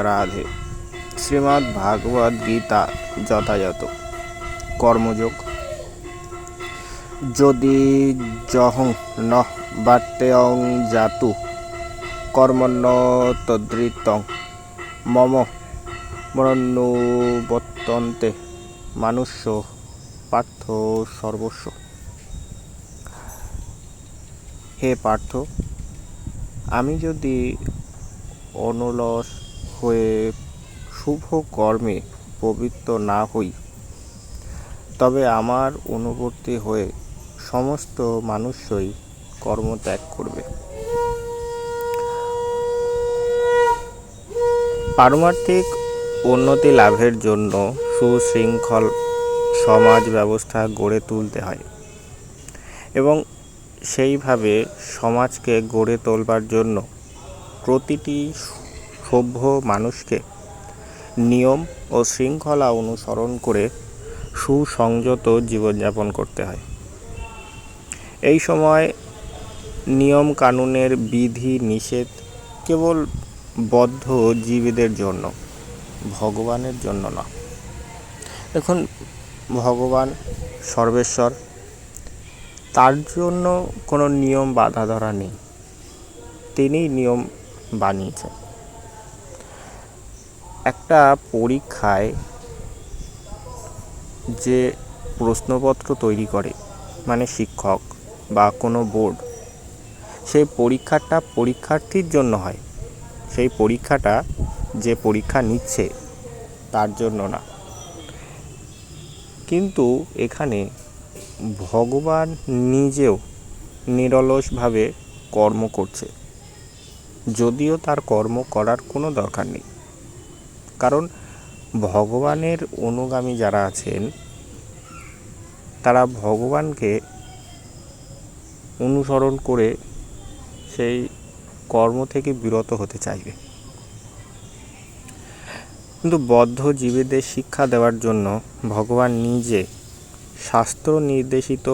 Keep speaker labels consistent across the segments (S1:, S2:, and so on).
S1: রাধে। শ্রীমদ্ ভাগবত গীতা যথাযথ কর্মযোগ। যদি যহং ন বাট্যং জাতু কর্মণ্য তদ্রিতং মম মরণ্যবর্তন্তে মানুষ্য পার্থ সর্বস্ব। হে পার্থ, আমি যদি অনলস হয়ে শুভ কর্মে প্রবৃত্ত না হই, তবে আমার অনুবর্তী হয়ে সমস্ত মানুষই কর্মত্যাগ করবে। পারমার্থিক উন্নতি লাভের জন্য সুশৃঙ্খল সমাজ ব্যবস্থা গড়ে তুলতে হয় এবং সেইভাবে সমাজকে গড়ে তোলবার জন্য প্রতিটি সভ্য মানুষকে নিয়ম ও শৃঙ্খলা অনুসরণ করে সুসংযত জীবনযাপন করতে হয়। এই সময় নিয়ম কানুনের বিধি নিষেধ কেবল বদ্ধ জীবীদের জন্য, ভগবানের জন্য না। দেখুন, ভগবান সর্বেশ্বর, তার জন্য কোনো নিয়ম বাধা ধরা নেই, তিনিই নিয়ম বানিয়েছেন। একটা পরীক্ষায় যে প্রশ্নপত্র তৈরি করে মানে শিক্ষক বা কোনো বোর্ড, সেই পরীক্ষাটা পরীক্ষার্থীর জন্য হয়, সেই পরীক্ষাটা যে পরীক্ষা নিচ্ছে তার জন্য না। কিন্তু এখানে ভগবান নিজেও নিরলসভাবে কর্ম করছে, যদিও তার কর্ম করার কোনো দরকার নেই। কারণ ভগবানের অনুগামী যারা আছেন তারা ভগবানকে অনুসরণ করে সেই কর্ম থেকে বিরত হতে চাইবে। কিন্তু বদ্ধ জীবীদের শিক্ষা দেওয়ার জন্য ভগবান নিজে শাস্ত্র নির্দেশিত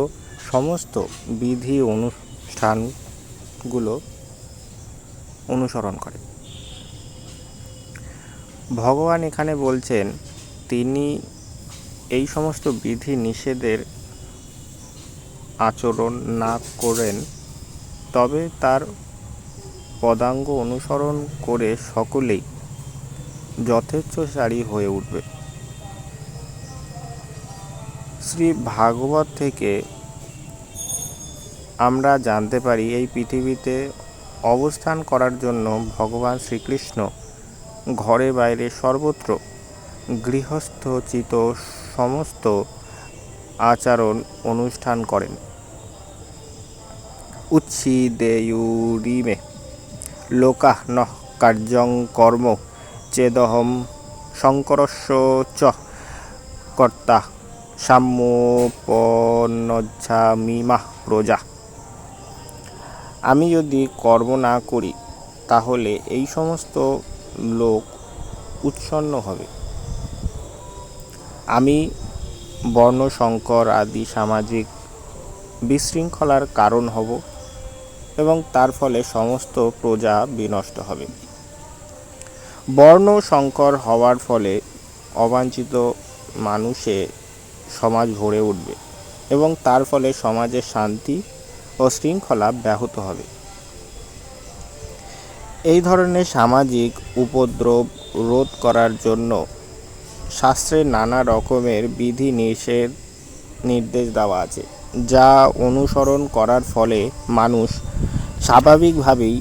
S1: সমস্ত বিধি অনুষ্ঠানগুলো অনুসরণ করে। ভগবান এখানে বলছেন, তিনি এই সমস্ত বিধি নিষেধের আচরণ না করেন, তবে তার পদাঙ্গ অনুসরণ করে সকলেই যথেচ্ছাচারী হয়ে উঠবে। শ্রী ভাগবত থেকে আমরা জানতে পারি, এই পৃথিবীতে অবস্থান করার জন্য ভগবান শ্রীকৃষ্ণ ঘরে বাইরে সর্বত্র গৃহস্থোচিত সমস্ত আচরণ অনুষ্ঠান করেন। উচ্ছিদেয়ুরিমে লোকাঃ নঃ কার্যং কর্ম চেদহম শঙ্করস্য চ কর্তা সাম্যোপনজ্ঝামিমাঃ প্রজা। আমি যদি কর্ম না করি তাহলে এই সমস্ত লোক উচ্ছন্ন হবে। আমি বর্ণসংকর আদি সামাজিক বিশৃঙ্খলার কারণ হব এবং তার ফলে সমস্ত প্রজা বিনষ্ট হবে। বর্ণ সংকর হওয়ার ফলে অবাঞ্ছিত মানুষে সমাজ ভরে উঠবে এবং তার ফলে সমাজের শান্তি ও শৃঙ্খলা ব্যাহত হবে। এই ধরনের সামাজিক উপদ্রব রোধ করার জন্য শাস্ত্রে নানা রকমের বিধি নিষেধ নির্দেশ দেওয়া আছে, যা অনুসরণ করার ফলে মানুষ স্বাভাবিকভাবেই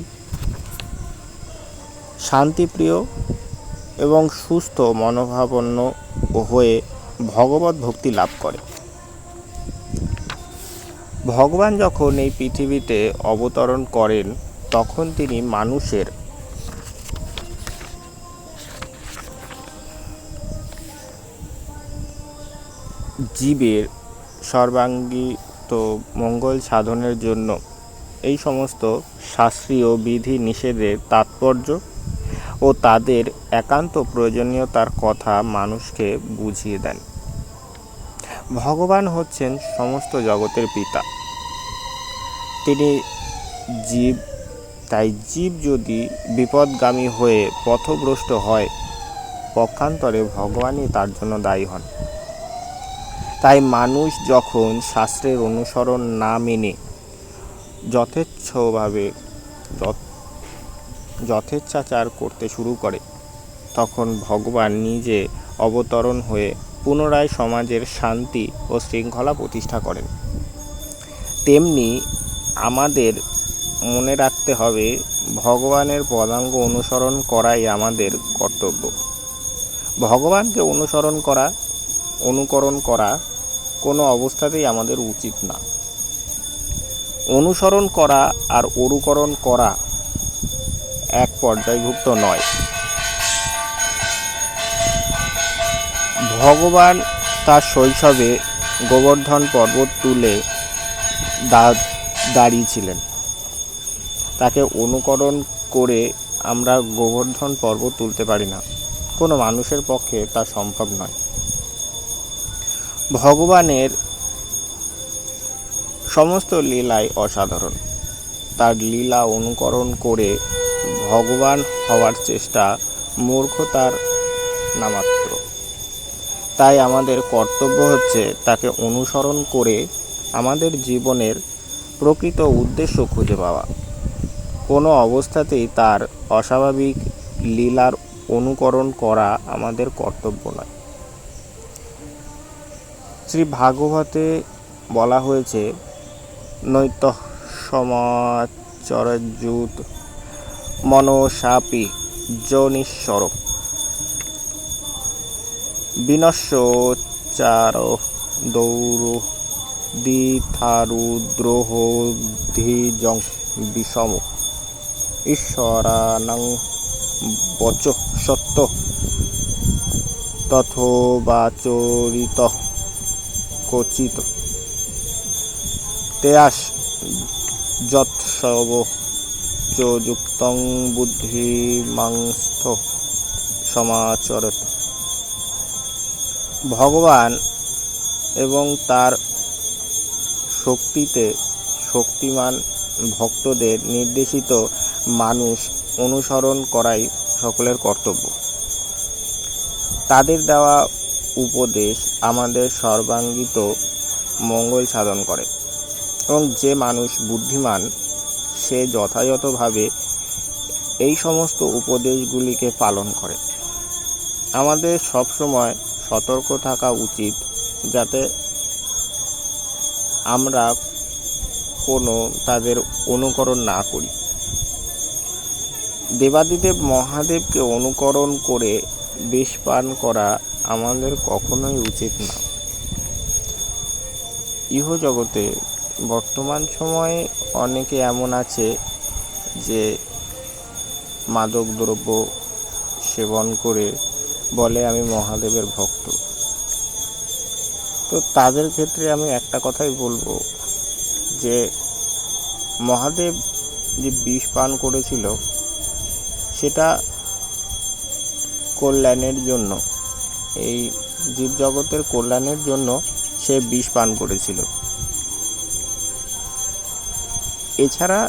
S1: শান্তিপ্রিয় এবং সুস্থ মনোভাবাপন্ন হয়ে ভগবত ভক্তি লাভ করে। ভগবান যখন এই পৃথিবীতে অবতরণ করেন, তখন তিনি মানুষের জীবের সর্বাঙ্গীত মঙ্গল সাধনের জন্য এই সমস্ত শাস্ত্রীয় বিধি নিষেধের তাৎপর্য ও তাদের একান্ত প্রয়োজনীয়তার কথা মানুষকে বুঝিয়ে দেন। ভগবান হচ্ছেন সমস্ত জগতের পিতা। তিনি জীব তাই জীব যদি বিপদগামী হয়ে পথভ্রষ্ট হয়, পক্ষান্তরে ভগবানই তার জন্য দায়ী হন। তাই মানুষ যখন শাস্ত্রের অনুসরণ না মেনে যথেচ্ছাচার করতে শুরু করে, তখন ভগবান নিজে অবতরণ হয়ে পুনরায় সমাজের শান্তি ও শৃঙ্খলা প্রতিষ্ঠা করেন। তেমনি আমাদের মনে রাখতে হবে, ভগবানের পদাঙ্গ অনুসরণ করাই আমাদের কর্তব্য। ভগবানকে অনুকরণ করা কোনো অবস্থাতেই আমাদের উচিত না। অনুসরণ করা আর অনুকরণ করা এক পর্যায়ভুক্ত নয়। ভগবান তার শৈশবে গোবর্ধন পর্বত তুলে দাঁড়িয়েছিলেন। তাকে অনুকরণ করে আমরা গোবর্ধন পর্বত তুলতে পারি না। কোনো মানুষের পক্ষে তা সম্ভব নয়। ভগবানের সমস্ত লীলাই অসাধারণ। তার লীলা অনুকরণ করে ভগবান হওয়ার চেষ্টা মূর্খতার নামাত্র। তাই আমাদের কর্তব্য হচ্ছে তাকে অনুসরণ করে আমাদের জীবনের প্রকৃত উদ্দেশ্য খুঁজে পাওয়া। কোনো অবস্থাতেই তার অস্বাভাবিক লীলার অনুকরণ করা আমাদের কর্তব্য নয়। শ্রী ভাগবতে বলা হয়েছে, নৈত সমাচরযুত মনসাপি যোনিশ্বর বিনশ্যোচ্চার দৌর দ্বিথারুদ্রোহ ধিজং বিষম ঈশ্বরানং বচ সত্য তথোবাচরিত কচিত তেয়াস যৎসব যুক্তং বুদ্ধিমাংস্থ সমাচরত। ভগবান এবং তার শক্তিতে শক্তিমান ভক্তদের নির্দেশিত মানুষ অনুসরণ করাই সকলের কর্তব্য। তাদের দেওয়া উপদেশ আমাদের সর্বাঙ্গীত মঙ্গল সাধন করে এবং যে মানুষ বুদ্ধিমান সে যথাযথভাবে এই সমস্ত উপদেশগুলিকে পালন করে। আমাদের সবসময় সতর্ক থাকা উচিত যাতে আমরা তাদের অনুকরণ না করি। দেবাদিদেব মহাদেবকে অনুকরণ করে বিষ পান করা আমাদের কখনোই উচিত না। ইহজগতে বর্তমান সময়ে অনেকে এমন আছে যে মাদক দ্রব্য সেবন করে বলে আমি মহাদেবের ভক্ত। তো তাদের ক্ষেত্রে আমি একটা কথাই বলবো যে মহাদেব যে বিষ পান করেছিল সেটা কল্যাণের জন্য, এই জীবজগতের কল্যাণের জন্য সে বিষ পান করেছিল। এছাড়া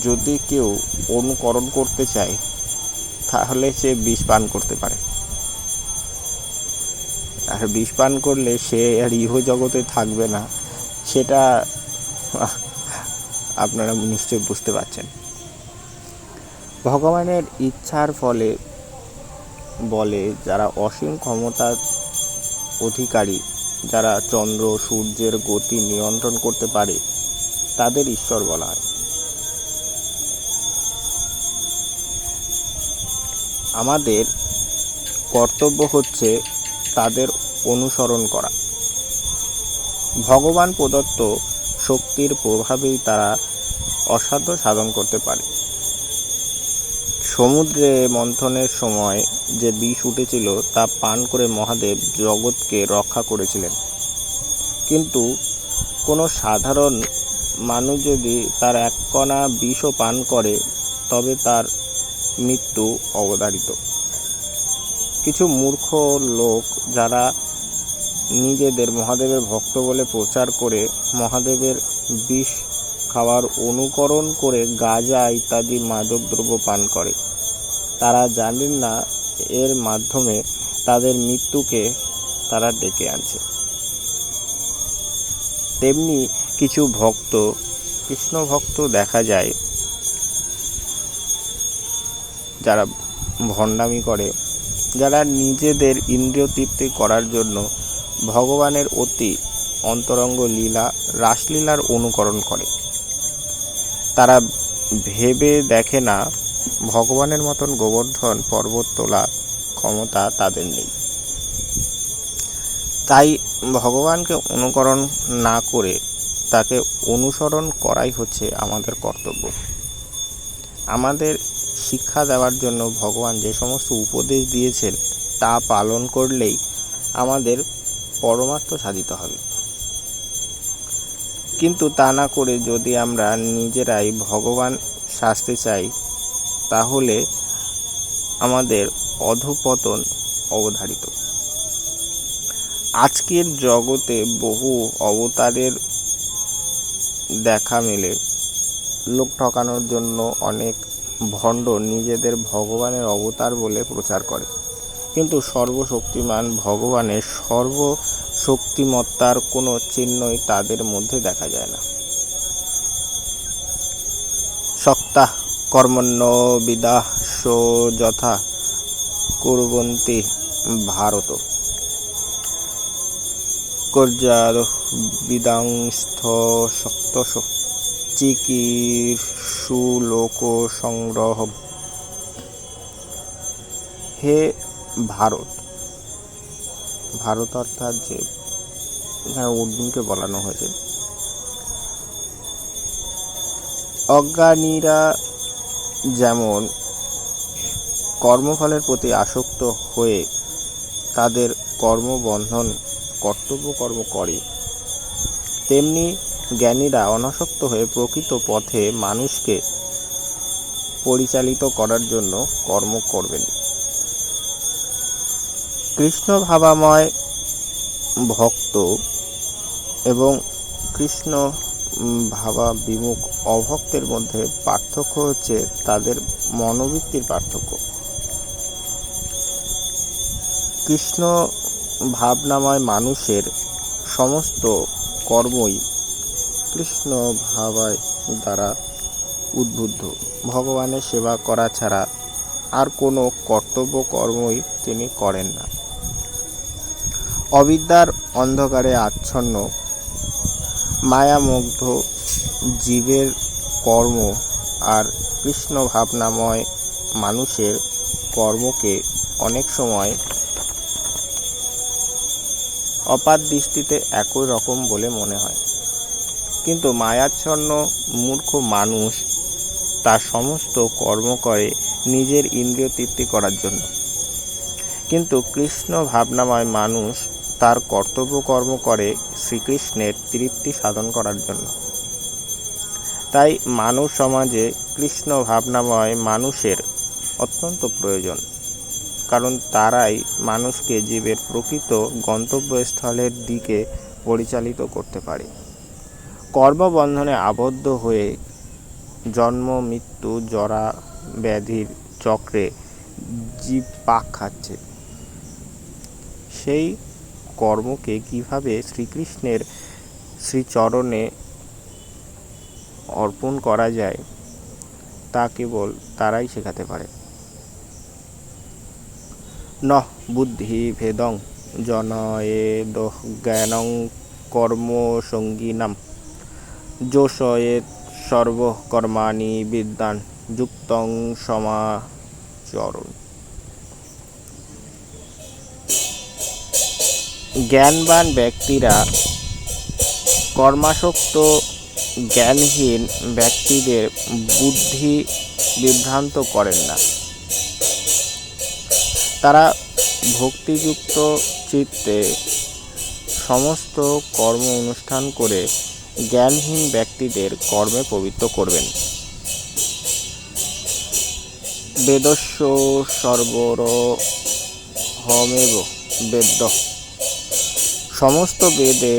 S1: যদি কেউ অনুকরণ করতে চায় তাহলে সে বিষ পান করতে পারে, আর বিষ পান করলে সে আর ইহজগতে থাকবে না, সেটা আপনারা নিশ্চয়ই বুঝতে পারছেন। ভগবানের ইচ্ছার ফলে বলে যারা অসীম ক্ষমতার অধিকারী, যারা চন্দ্র সূর্যের গতি নিয়ন্ত্রণ করতে পারে, তাদের ঈশ্বর বলা হয়। আমাদের কর্তব্য হচ্ছে তাদের অনুসরণ করা। ভগবান প্রদত্ত শক্তির প্রভাবেই তারা অসাধ্য সাধন করতে পারে। সমুদ্রে মন্থনের সময় যে বিষ উঠেছিল তা পান করে মহাদেব জগৎকে রক্ষা করেছিলেন। কিন্তু কোনো সাধারণ মানুষ যদি তার এক কণা বিষও পান করে তবে তার মৃত্যু অবধারিত। কিছু মূর্খ লোক যারা নিজেদের মহাদেবের ভক্ত বলে প্রচার করে মহাদেবের বিষ খাওয়ার অনুকরণ করে গাঁজা ইত্যাদি মাদক দ্রব্য পান করে। তারা জানেন না এর মাধ্যমে তাদের মৃত্যুকে তারা ডেকে আনছে। তেমনি কিছু ভক্ত, কৃষ্ণ ভক্ত দেখা যায় যারা ভণ্ডামি করে, যারা নিজেদের ইন্দ্রিয় তৃপ্তি করার জন্য ভগবানের অতি অন্তরঙ্গ লীলা, রাসলীলার অনুকরণ করে। তারা ভেবে দেখে না ভগবানের মতন গোবর্ধন পর্বত তোলা ক্ষমতা তাদের নেই। তাই ভগবানকে অনুকরণ না করে তাকে অনুসরণ করাই হচ্ছে আমাদের কর্তব্য। আমাদের শিক্ষা দেওয়ার জন্য ভগবান যে সমস্ত উপদেশ দিয়েছেন তা পালন করলেই আমাদের পরমার্থ সাধিত হবে। কিন্তু তা না করে যদি আমরা নিজেরাই ভগবান সাজতে চাই, তাহলে আমাদের অধঃপতন অবধারিত। আজকের জগতে বহু অবতারের দেখা মেলে। লোক ঠকানোর জন্য অনেক ভণ্ড নিজেদের ভগবানের অবতার বলে প্রচার করে, কিন্তু সর্বশক্তিমান ভগবানের সর্বশক্তিমত্তার কোনো চিহ্নই তাদের মধ্যে দেখা যায় না। সক্তা কর্মণ্য বিদাস্য যথা কুর্বন্তি ভারত কর্যাদ বিদাংস্থ শক্তস চিকীর্ষু লোক সংগ্রহ। হে ভারত, ভারত অর্থাৎ যে এখানে অর্জুনকে বলানো হয়েছে, অজ্ঞানীরা যেমন কর্মফলের প্রতি আসক্ত হয়ে তাদের কর্মবন্ধন কর্তব্য কর্ম করে, তেমনি জ্ঞানীরা অনাসক্ত হয়ে প্রকৃত পথে মানুষকে পরিচালিত করার জন্য কর্ম করবেন। কৃষ্ণ ভাবাময় ভক্ত এবং কৃষ্ণ ভাবা বিমুখ অভক্তের মধ্যে পার্থক্য হচ্ছে তাদের মনোবৃত্তির পার্থক্য। কৃষ্ণ ভাবনাময় মানুষের সমস্ত কর্মই কৃষ্ণ ভাবায় দ্বারা উদ্বুদ্ধ। ভগবানের সেবা করা ছাড়া আর কোনো কর্তব্য কর্মই তিনি করেন না। অবিদ্যার অন্ধকারে আচ্ছন্ন মায়ামুগ্ধ জীবের কর্ম আর কৃষ্ণ ভাবনাময় মানুষের কর্মকে অনেক সময় অপার দৃষ্টিতে একই রকম বলে মনে হয়, কিন্তু মায়াচ্ছন্ন মূর্খ মানুষ তার সমস্ত কর্ম করে নিজের ইন্দ্রিয় তৃপ্তি করার জন্য, কিন্তু কৃষ্ণ ভাবনাময় মানুষ তার কর্তব্য কর্ম করে শ্রীকৃষ্ণের তৃপ্তি সাধন করার জন্য। তাই মানব সমাজে কৃষ্ণ ভাবনাময় মানুষের অত্যন্ত প্রয়োজন, কারণ তারাই মানুষকে জীবের প্রকৃত গন্তব্যস্থলের দিকে পরিচালিত করতে পারে। কর্মবন্ধনে আবদ্ধ হয়ে জন্ম মৃত্যু জরা ব্যাধির চক্রে জীব পাক খাচ্ছে। সেই কর্মকে কিভাবে শ্রীকৃষ্ণের শ্রীচরণে অর্পণ করা যায় তা কেবল তারাই শেখাতে পারে। ন বুদ্ধি ভেদং জনয়েদ জ্ঞানং কর্ম সঙ্গিনাম যোষয়েত সর্বকর্মাণি বিদ্যান যুক্তং সমাচরণ। জ্ঞানবান ব্যক্তিরা কর্মাসক্ত জ্ঞানহীন ব্যক্তিদের বুদ্ধি বিভ্রান্ত করেন না। তারা ভক্তিযুক্ত চিত্তে সমস্ত কর্ম অনুষ্ঠান করে জ্ঞানহীন ব্যক্তিদের কর্মে পবিত্র করবেন। বেদস্য সর্বরহমেব বেদ্য। সমস্ত বেদে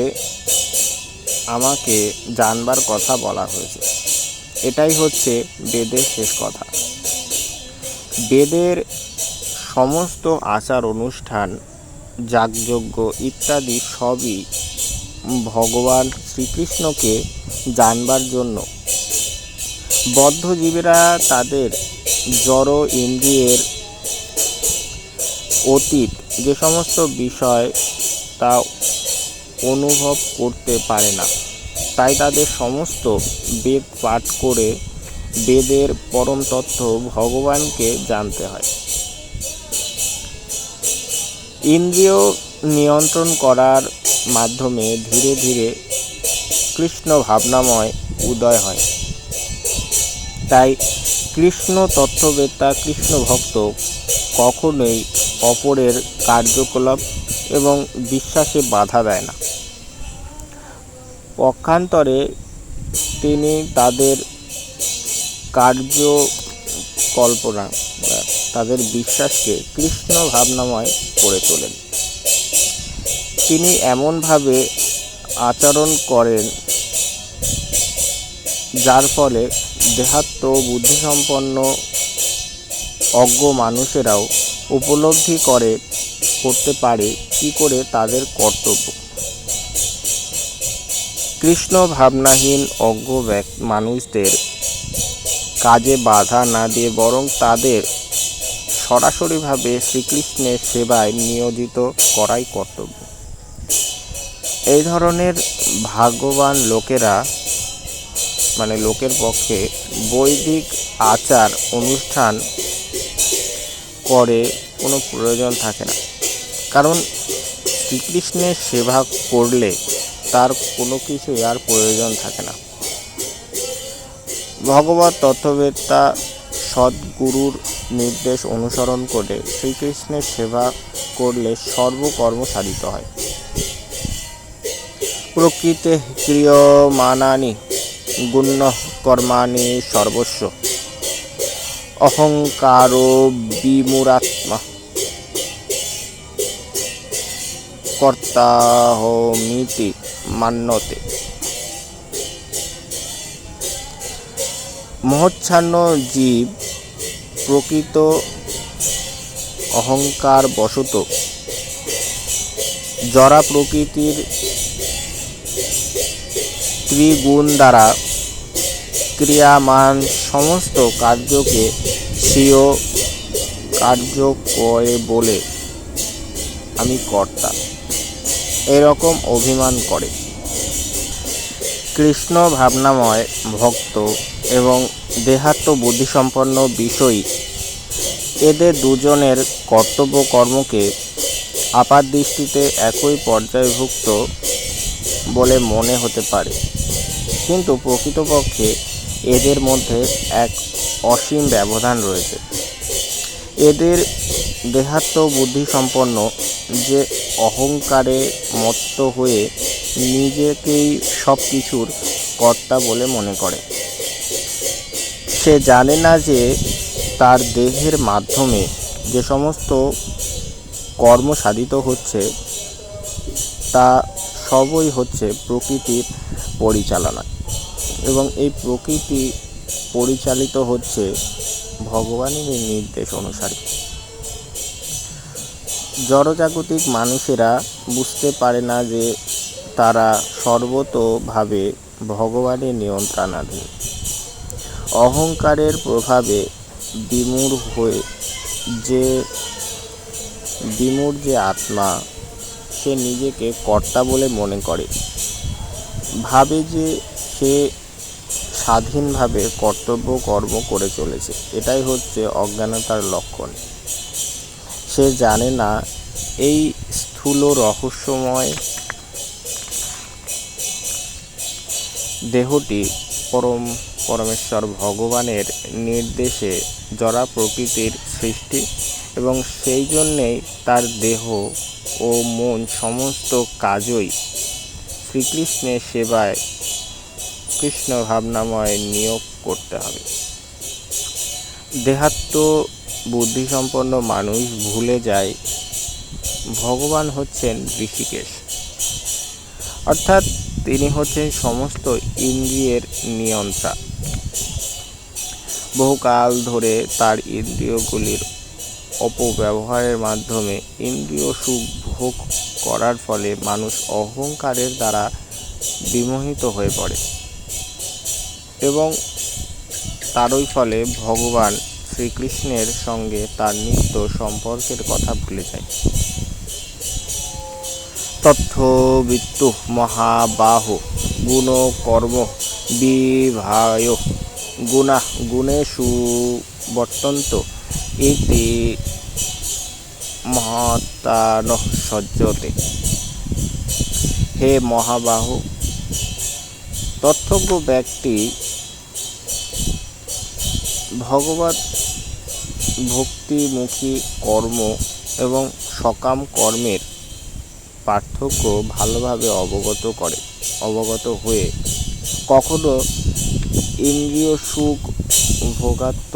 S1: আমাকে জানবার কথা বলা হয়েছে। এটাই হচ্ছে বেদের শেষ কথা। বেদের সমস্ত আচার অনুষ্ঠান, যাগযজ্ঞ ইত্যাদি সবই ভগবান শ্রীকৃষ্ণকে জানবার জন্য। বদ্ধজীবীরা তাদের জড় ইন্দ্রিয়ের অতীত যে সমস্ত বিষয় তা অনুভব করতে পারে না, তাই তাদের সমস্ত বেদ পাঠ করে বেদের পরম তত্ত্ব ভগবানকে জানতে হয়। ইন্দ্রিয় নিয়ন্ত্রণ করার মাধ্যমে ধীরে ধীরে কৃষ্ণ ভাবনাময় উদয় হয়। তাই কৃষ্ণ তত্ত্ববেত্তা, কৃষ্ণ ভক্ত কখনোই অপরের কার্যকলাপ এবং বিশ্বাসে বাধা দেয় না। পক্ষান্তরে তিনি তাদের কার্যকল্পনা, তাদের বিশ্বাসকে কৃষ্ণ ভাবনাময় করে তোলেন। তিনি এমনভাবে আচরণ করেন যার ফলে দেহাত্ম বুদ্ধিসম্পন্ন অজ্ঞ মানুষেরাও উপলব্ধি করতে পারে কী করে তাদের কর্তব্য। কৃষ্ণ ভাবনাহীন অজ্ঞ মানুষদের কাজে বাধা না দিয়ে বরং তাদের সরাসরিভাবে শ্রীকৃষ্ণের সেবায় নিয়োজিত করাই কর্তব্য। এই ধরনের ভাগ্যবান লোকেরা লোকের পক্ষে বৈদিক আচার অনুষ্ঠান করে কোনো প্রয়োজন থাকে না, কারণ শ্রীকৃষ্ণের সেবা করলে তার কোনো কিছুই আর প্রয়োজন থাকে না। ভগবত তত্ত্ববেত্তা সদ্গুরুর নির্দেশ অনুসরণ করে শ্রীকৃষ্ণের সেবা করলে সর্বকর্ম সাধিত হয়। প্রকৃতে ক্রিয়মাণানি গুণ্য কর্মাণি সর্বস্ব অহংকারো বিমূঢ়াত্মা কর্তাহমিতি মান্যতে। মোহচ্ছন্ন জীব প্রকৃত অহংকার বশত জড়া প্রকৃতির ত্রিগুণ দ্বারা ক্রিয়ামান সমস্ত কার্যকে স্বীয় কার্য করে বলে আমি কর্তা এরকম অভিমান করে। কৃষ্ণ ভাবনাময় ভক্ত এবং দেহাত্ম বুদ্ধিসম্পন্ন বিষয়ী এদের দুজনের কর্তব্য কর্মকে আপাত দৃষ্টিতে একই পর্যায়ভুক্ত বলে মনে হতে পারে, কিন্তু প্রকৃতপক্ষে এদের মধ্যে এক অসীম ব্যবধান রয়েছে। এদের দেহাত্ম বুদ্ধিসম্পন্ন যে অহংকারে মত্ত হয়ে নিজেকেই সব কিছুর কর্তা বলে মনে করে, সে জানে না যে তার দেহের মাধ্যমে যে সমস্ত কর্ম সাধিত হচ্ছে তা সবই হচ্ছে প্রকৃতির পরিচালনা, এবং এই প্রকৃতি পরিচালিত হচ্ছে ভগবানের নির্দেশ অনুসারে। জড়জাগতিক মানুষেরা বুঝতে পারে না যে তারা সর্বতোভাবে ভগবানের নিয়ন্ত্রণাধীন। অহংকারের প্রভাবে বিমূঢ় যে আত্মা, সে নিজেকে কর্তা বলে মনে করে, ভাবে যে সে স্বাধীনভাবে কর্তব্য কর্ম করে চলেছে। এটাই হচ্ছে অজ্ঞানতার লক্ষণ। সে জানে না এই স্থূল রহস্যময় দেহটি পরমেশ্বর ভগবানের নির্দেশে জড়া প্রকৃতির সৃষ্টি, এবং সেই জন্যেই তার দেহ ও মন সমস্ত কাজই শ্রীকৃষ্ণের সেবায় কৃষ্ণ ভাবনাময় নিয়োগ করতে হবে। দেহাত্ম বুদ্ধিসম্পন্ন মানুষ ভুলে যায় ভগবান হচ্ছেন ঋষিকেশ, অর্থাৎ তিনি হচ্ছেন সমস্ত ইন্দ্রিয়ের নিয়ন্ত্রা। বহুকাল ধরে তার ইন্দ্রিয়গুলির অপব্যবহারের মাধ্যমে ইন্দ্রিয় সুখ ভোগ করার ফলে মানুষ অহংকারের দ্বারা বিমোহিত হয়ে পড়ে এবং তারই ফলে ভগবান শ্রীকৃষ্ণের সঙ্গে তার নিত্য সম্পর্কের কথা ভুলে যায়। তথ্যবিত্তু মহাবাহো গুণ কর্ম বিভায় গুণা গুণেষু বর্তন্ত ইতি মহাত্মানঃ সজ্জতে। হে মহাবাহু, তথ্যজ্ঞ ব্যক্তি ভগবত ভক্তিমুখী কর্ম এবং সকাম কর্মের পার্থক্য ভালোভাবে অবগত হয়ে কখনো ইন্দ্রিয় সুখ ভোগাত্ম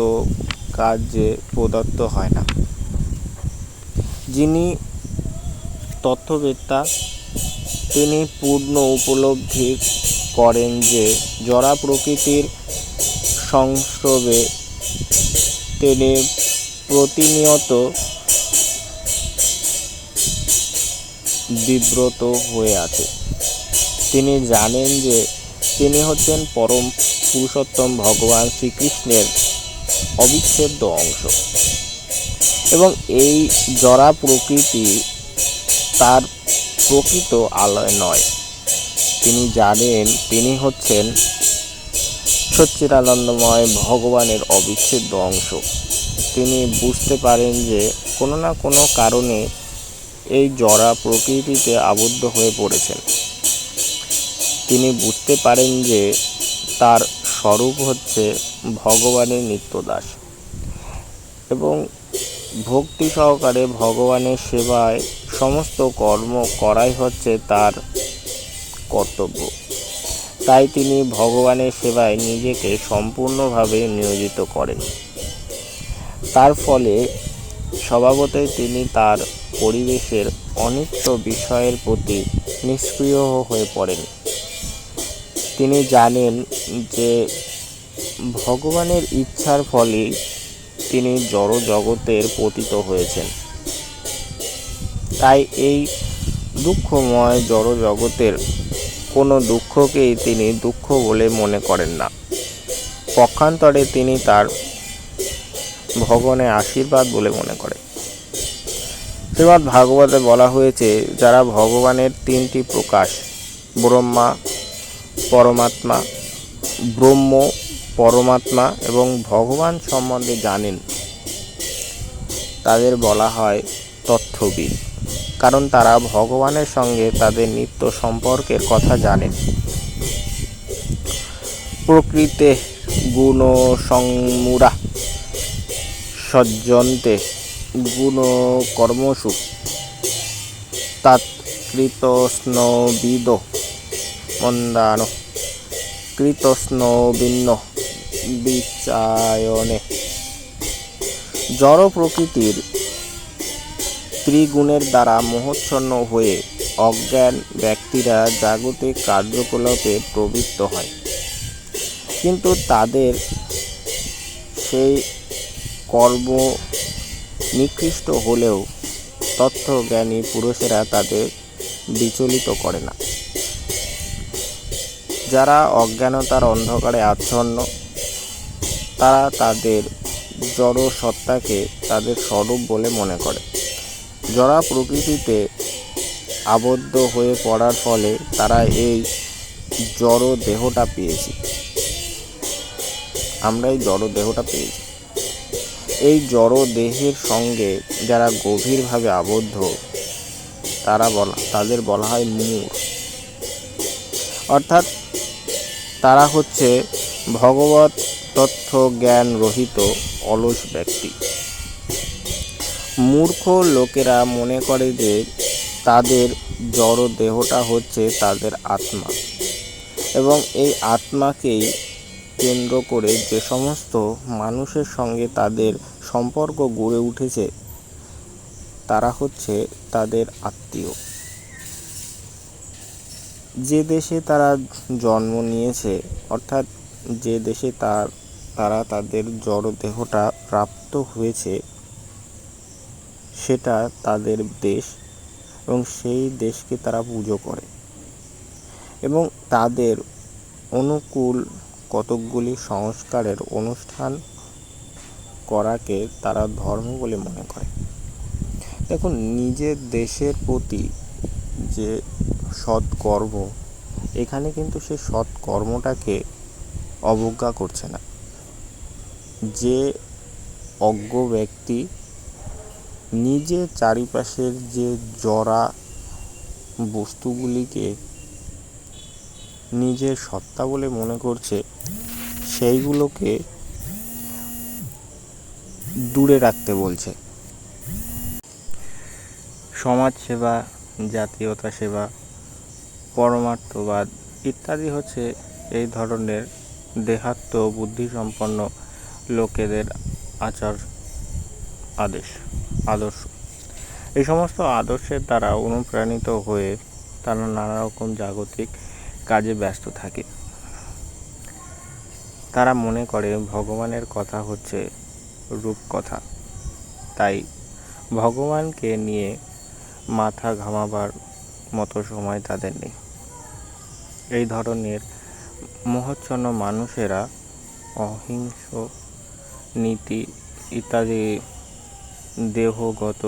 S1: কার্যে প্রদত্ত হয় না। যিনি তত্ত্ববেত্তা তিনি পূর্ণ উপলব্ধি করেন যে জড়া প্রকৃতির সংস্রবে তিনি প্রতিনিয়ত বিব্রত হয়ে আছে। তিনি জানেন যে তিনি হচ্ছেন পরম পুরুষোত্তম ভগবান শ্রীকৃষ্ণের অবিচ্ছেদ্য অংশ এবং এই জড়া প্রকৃতি তার প্রকৃত আলয় নয়। তিনি জানেন তিনি হচ্ছেন সচ্চিদানন্দময় ভগবানের অবিচ্ছেদ্য অংশ। তিনি বুঝতে পারেন যে কোনো না কোনো কারণে এই জড়া প্রকৃতিতে আবদ্ধ হয়ে পড়েছেন। তিনি বুঝতে পারেন যে তার স্বরূপ হচ্ছে ভগবানের নিত্যদাস এবং ভক্তি সহকারে ভগবানের সেবায় সমস্ত কর্ম করাই হচ্ছে তার কর্তব্য। তাই তিনি ভগবানের সেবায় নিজেকে সম্পূর্ণভাবে নিয়োজিত করেন। তার ফলে স্বভাবতই তিনি তার পরিবেশের অনিত্য বিষয়ের প্রতি নিষ্ক্রিয় হয়ে পড়েন। তিনি জানেন যে ভগবানের ইচ্ছার ফলে তিনি জড় জগতের পতিত হয়েছেন। তাই এই দুঃখময় জড় জগতের কোনো দুঃখকেই তিনি দুঃখ বলে মনে করেন না। পক্ষান্তরে তিনি তার ভগবানের আশীর্বাদ বলে মনে করেন। শ্রীমদ্ ভাগবতে বলা হয়েছে, যারা ভগবানের তিনটি প্রকাশ ব্রহ্ম পরমাত্মা এবং ভগবান সম্বন্ধে জানেন তাদের বলা হয় তথ্যবিদ, কারণ তারা ভগবানের সঙ্গে তাদের নিত্য সম্পর্কের কথা জানেন। প্রকৃতে গুণ সংমূঢ়া সজ্জন্তে গুণ কর্মসু তাৎ কৃতস্নবিদ মন্দান কৃতস্নবিন্ন বিচায়নে। জড় প্রকৃতির ত্রিগুণের দ্বারা মোহচ্ছন্ন হয়ে অজ্ঞান ব্যক্তিরা জাগতিক কার্যকলাপে প্রবৃত্ত হয়, কিন্তু তাদের সেই কর্ম নিকৃষ্ট হলেও তত্ত্বজ্ঞানী পুরুষেরা তাদের বিচলিত করে না। যারা অজ্ঞানতার অন্ধকারে আচ্ছন্ন তারা তাদের জড় সত্তাকে তাদের স্বরূপ বলে মনে করে। জড়া প্রকৃতিতে আবদ্ধ হয়ে পড়ার ফলে তারা এই জড় দেহটা পেয়েছি। আমরা এই জড় দেহটা পেয়েছি। এই জড় দেহের সঙ্গে যারা গভীরভাবে আবদ্ধ তাদের বলা হয় মূঢ়, অর্থাৎ তারা হচ্ছে ভগবত তথ্য জ্ঞান রহিত অলস ব্যক্তি। মূর্খ লোকেরা মনে করে যে তাদের জড় দেহটা হচ্ছে তাদের আত্মা এবং এই আত্মাকেই কেন্দ্র করে যে সমস্ত মানুষের সঙ্গে তাদের সম্পর্ক গড়ে উঠেছে তারা হচ্ছে তাদের আত্মীয়। যে দেশে তারা জন্ম নিয়েছে, অর্থাৎ যে দেশে তারা তাদের জড়দেহটা প্রাপ্ত হয়েছে, সেটা তাদের দেশ এবং সেই দেশকে তারা পুজো করে এবং তাদের অনুকূল কতকগুলি সংস্কারের অনুষ্ঠান করাকে তারা ধর্ম বলে মনে করে। দেখুন, নিজের দেশের প্রতি যে সৎকর্ম, এখানে কিন্তু সে সৎকর্মটাকে অবজ্ঞা করছে না। যে অজ্ঞ ব্যক্তি নিজের চারিপাশের যে জড়া বস্তুগুলিকে নিজের সত্তা বলে মনে করছে, সেইগুলোকে দূরে রাখতে বলছে। সমাজসেবা, জাতীয়তা সেবা, পরমার্থবাদ ইত্যাদি হচ্ছে এই ধরনের দেহাত্ম বুদ্ধিসম্পন্ন লোকেদের আদর্শ। এই সমস্ত আদর্শের দ্বারা অনুপ্রাণিত হয়ে তারা নানা রকম জাগতিক কাজে ব্যস্ত থাকে। তারা মনে করে ভগবানের কথা হচ্ছে রূপকথা, তাই ভগবানকে নিয়ে মাথা ঘামাবার মতো সময় তাদের নেই। এই ধরনের মোহচ্ছন্ন মানুষেরা অহিংস নীতি ইত্যাদি দেহগত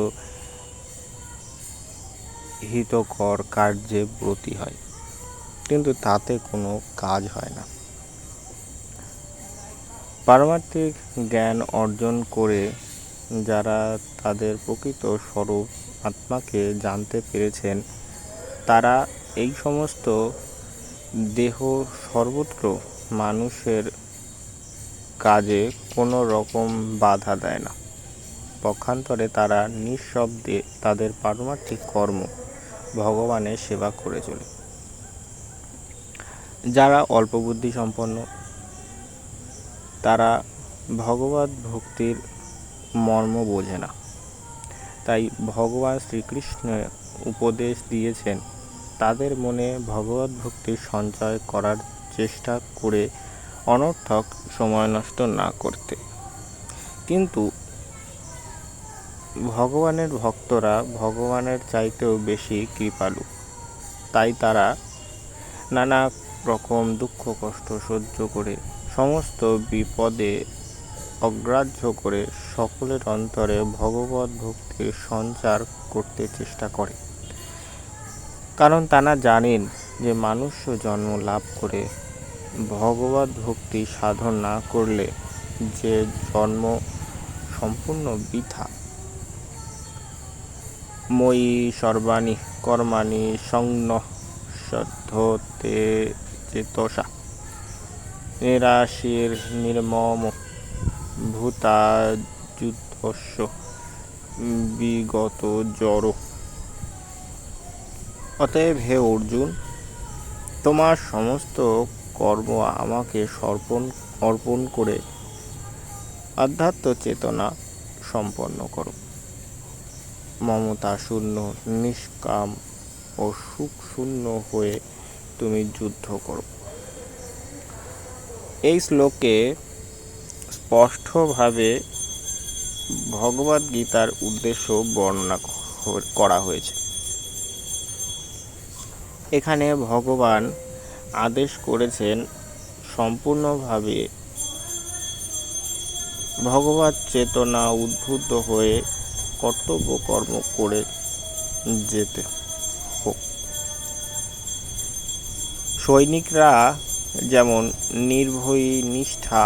S1: হিতকর কার্যে ব্রতী হয়, কিন্তু তাতে কোনো কাজ হয় না। পারমার্থিক জ্ঞান অর্জন করে যারা তাদের প্রকৃত স্বরূপ আত্মাকে জানতে পেরেছেন, তারা এই সমস্ত দেহ সর্বত্র মানুষের কাজে কোনো রকম বাধা দেয় না। পক্ষান্তরে তারা নিঃশব্দে তাদের পারমার্থিক কর্ম ভগবানের সেবা করে চলে। যারা অল্প বুদ্ধি সম্পন্ন, তারা ভগবত ভক্তির মর্ম বোঝে না। তাই ভগবান শ্রীকৃষ্ণ উপদেশ দিয়েছেন তাদের মনে ভগবত ভক্তির সঞ্চয় করার চেষ্টা করে অনর্থক সময় নষ্ট না করতে। কিন্তু ভগবানের ভক্তরা ভগবানের চাইতেও বেশি কৃপালু, তাই তারা নানা রকম দুঃখ কষ্ট সহ্য করে, সমস্ত বিপদে অগ্রাহ্য করে সকলের অন্তরে ভগবত ভক্তির সঞ্চার করতে চেষ্টা করে। কারণ তারা জানেন যে মানুষ্য জন্ম লাভ করে ভগবত ভক্তি সাধন না করলে যে জন্ম সম্পূর্ণ বৃথা। ময়ি সর্বাণি কর্মাণি সংন্যস্যতে চেতসা নিরাশির নির্মম ভূতাযুদ্ধস্য বিগত জড়। অতএব হে অর্জুন, তোমার সমস্ত কর্ম আমাকে অর্পণ করে আধ্যাত্ম চেতনা সম্পন্ন করো। মমতা শূন্য, নিষ্কাম ও সুখ শূন্য হয়ে তুমি যুদ্ধ করো। এই শ্লোকে স্পষ্টভাবে ভগবদ্গীতার উদ্দেশ্য বর্ণনা করা হয়েছে। এখানে ভগবান আদেশ করেছেন সম্পূর্ণভাবে ভগবত চেতনা উদ্বুদ্ধ হয়ে কর্তব্য কর্ম করে যেতে হোক। সৈনিকরা যেমন নির্ভয়ী নিষ্ঠা,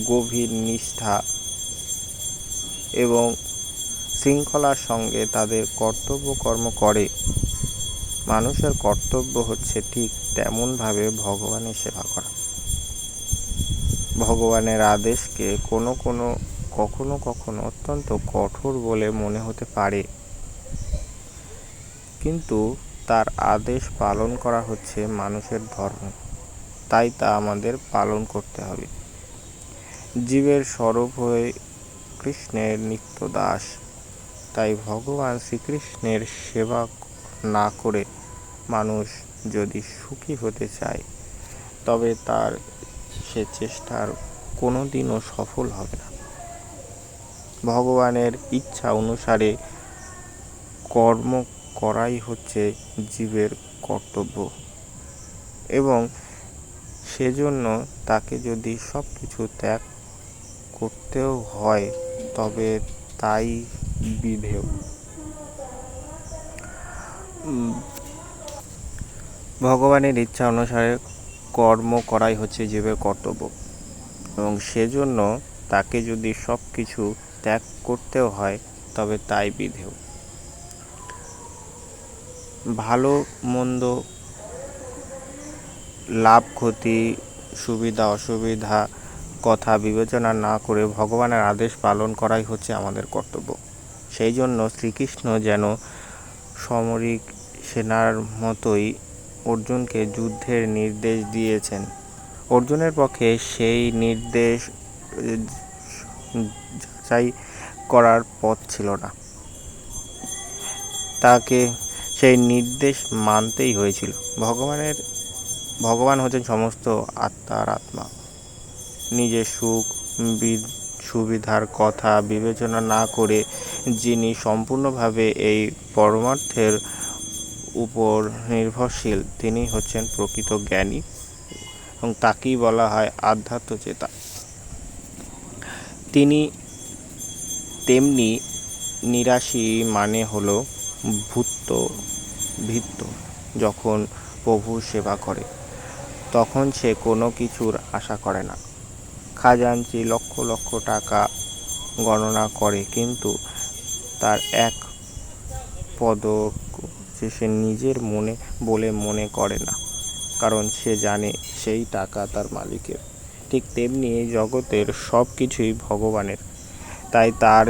S1: গভীর নিষ্ঠা এবং শৃঙ্খলার সঙ্গে তাদের কর্তব্য কর্ম করে, মানুষের কর্তব্য হচ্ছে ঠিক তেমনভাবে ভগবানের সেবা করা। ভগবানের আদেশকে কখনো কখনো অত্যন্ত কঠোর বলে মনে হতে পারে, কিন্তু তার আদেশ পালন করা হচ্ছে মানুষের ধর্ম, তাই তা আমাদের পালন করতে হবে। জীবের স্বরূপ হয়ে কৃষ্ণের নিত্য দাস, তাই ভগবান শ্রীকৃষ্ণের সেবা না করে মানুষ যদি সুখী হতে চায় তবে তার সে চেষ্টার কোনো দিনও সফল হবে না। ভগবানের ইচ্ছা অনুসারে কর্ম করাই হচ্ছে জীবের কর্তব্য, এবং সেজন্য তাকে যদি সব কিছু ত্যাগ করতেও হয় তবে তাই বিধেয়। ভগবানের ইচ্ছা অনুসারে কর্ম করাই হচ্ছে জীবের কর্তব্য, এবং সেজন্য তাকে যদি সব কিছু ত্যাগ করতেও হয় তবে তাই বিধেয়। ভালো মন্দ, লাভ ক্ষতি, সুবিধা অসুবিধা কথা বিবেচনা না করে ভগবানের আদেশ পালন করাই হচ্ছে আমাদের কর্তব্য। সেই জন্য শ্রীকৃষ্ণ যেন সামরিক সেনার মতোই অর্জুনকে যুদ্ধের নির্দেশ দিয়েছেন। অর্জুনের পক্ষে সেই নির্দেশ যাচাই করার পথ ছিল না, তাকে সেই নির্দেশ মানতেই হয়েছিল। ভগবান হচ্ছেন সমস্ত আত্মার আত্মা। নিজের সুবিধার কথা বিবেচনা না করে যিনি সম্পূর্ণভাবে এই পরমার্থের উপর নির্ভরশীল, তিনি হচ্ছেন প্রকৃত জ্ঞানী, এবং তাকেই বলা হয় আধ্যাত্মচেতা। তিনি তেমনি নিরাশী মানে হলো ভৃত্য যখন প্রভুর সেবা করে তখন সে কোনো কিছুর আশা করে না। খাজাঞ্চি লক্ষ লক্ষ টাকা গণনা করে, কিন্তু তার এক পদক সে নিজের বলে মনে করে না, কারণ সে জানে সেই টাকা তার মালিকের। ঠিক তেমনি এই জগতের সব কিছুই ভগবানের, তাই তার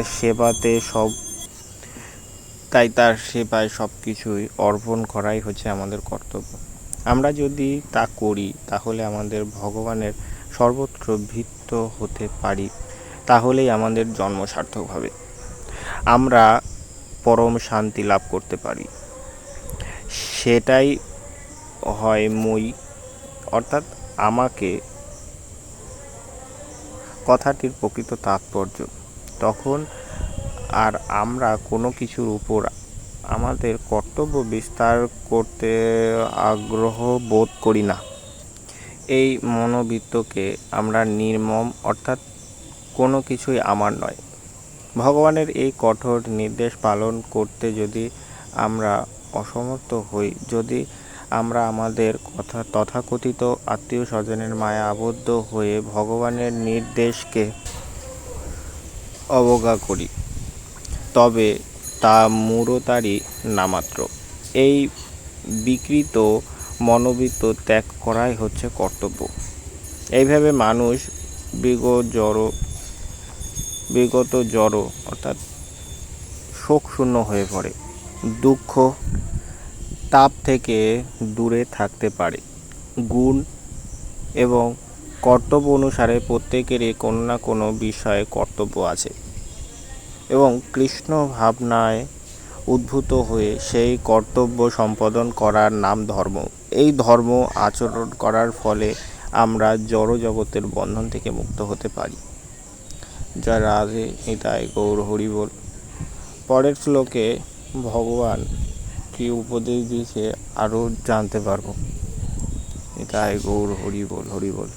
S1: সেবায় সব কিছুই অর্পণ করাই হচ্ছে আমাদের কর্তব্য। আমরা যদি তা করি তাহলে আমাদের ভগবানের সর্বত্র ভৃত্য হতে পারি, তাহলেই আমাদের জন্ম সার্থক হবে, আমরা পরম শান্তি লাভ করতে পারি। সেটাই হয় মই, অর্থাৎ আমাকে কথাটির প্রকৃত তাৎপর্য। তখন আর আমরা কোনো কিছুর উপর আমাদের কর্তব্য বিস্তার করতে আগ্রহ বোধ করি না। এই মনোবৃত্তকে আমরা নির্মম, অর্থাৎ কোনো কিছুই আমার নয়। ভগবানের এই কঠোর নির্দেশ পালন করতে যদি আমরা অসমর্থ হই, যদি আমরা আমাদের তথাকথিত আত্মীয় স্বজনের মায়া আবদ্ধ হয়ে ভগবানের নির্দেশকে অবজ্ঞা করি, তবে তা মূঢ়তারই নামাত্র। এই বিকৃত মনোবৃত্ত ত্যাগ করাই হচ্ছে কর্তব্য। এইভাবে মানুষ বিগত জড় অর্থাৎ শোকশূন্য হয়ে পড়ে, দুঃখ তাপ থেকে দূরে থাকতে পারে। গুণ এবং কর্তব্য অনুসারে প্রত্যেকেরই কোনো না কোনো বিষয়ে কর্তব্য আছে, এবং কৃষ্ণ ভাবনায় উদ্ভূত হয়ে সেই কর্তব্য সম্পাদন করার নাম ধর্ম। এই ধর্ম আচরণ করার ফলে আমরা জড় জগতের বন্ধন থেকে মুক্ত হতে পারি। জয় রাধে, নিতাই গৌর হরি বল। পরের শ্লোকে ভগবান কি উপদেশ দিয়েছে আরও জানতে পারবো। নিতাই গৌর হরি বল, হরি বল।